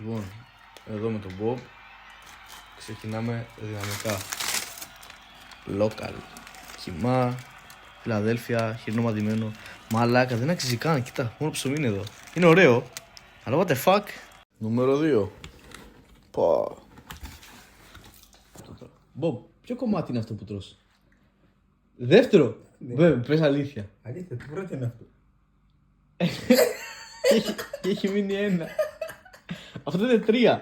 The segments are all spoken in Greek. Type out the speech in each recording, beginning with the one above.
Λοιπόν, εδώ με τον Bob ξεκινάμε δυναμικά. Local, χυμά, Φιλαδέλφια, χοιρινό μαντιμένο. Μαλάκα, δεν αξίζει καν, κοίτα, μόνο ψωμί είναι εδώ. Είναι ωραίο, αλλά what the fuck. Νούμερο 2. Πω. Bob, ποιο κομμάτι είναι αυτό που τρως? Δεύτερο. Βέβαια, πες αλήθεια. Αλήθεια, το πρώτο είναι αυτό. Και έχει μείνει ένα. Αυτό είναι 3.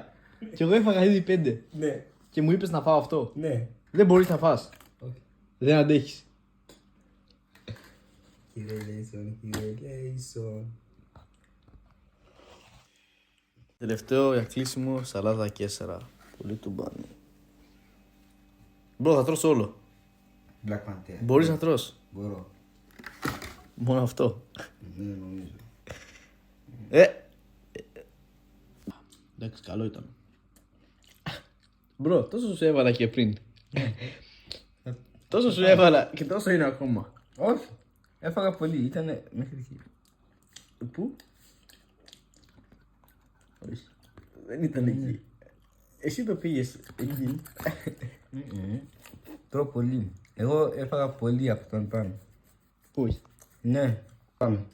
Και εγώ έφαγα ήδη 5. Ναι, Και μου είπες να φάω αυτό. ναι. Δεν μπορείς να φας. Όχι. Δεν αντέχεις. Κύριε Λέισον. Τελευταίο για κλείσιμο, σαλάδα Κέσσερα. Πολύ τουμπάνι. Μπρο, θα τρως όλο. Black Panther. Μπορείς να τρως. Μπορώ. Μόνο αυτό. Ναι, νομίζω. Εντάξει, καλό ήταν. Μπρο, τόσο σου έβαλα και πριν. Τόσο σου έβαλα και τόσο είναι ακόμα. Όχι. Έφαγα πολύ, ήταν μέχρι εκεί. Πού? Δεν ήταν εκεί. Εσύ το πήγες εκεί. Τρώω πολύ. Εγώ έφαγα πολύ από τον πάνω. Πού? Ναι. Πάμε.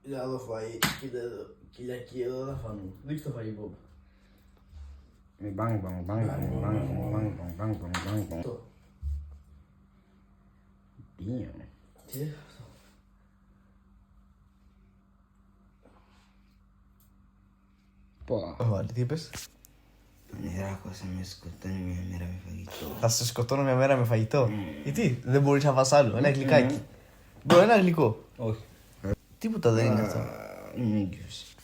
Για εδώ φαΐ, κοίτα εδώ. Κυριακή εδώ θα φανούν. Δείξτε το φαγητό. Bang, bang, bang, bang, bang, bang, bang, bang, bang, bang, bang. Damn. Τι είναι αυτό? Πω. Βάλει, τι είπες? Νεράκος θα με σκοτώνει μια μέρα με φαγητό. Θα σε σκοτώνω μια μέρα με φαγητό. Γιατί δεν μπορείς να φας άλλο, ένα γλυκάκι. Μπρο, ένα γλυκό. Όχι. Τίποτα δεν είναι αυτό. Είμαι έγκυος.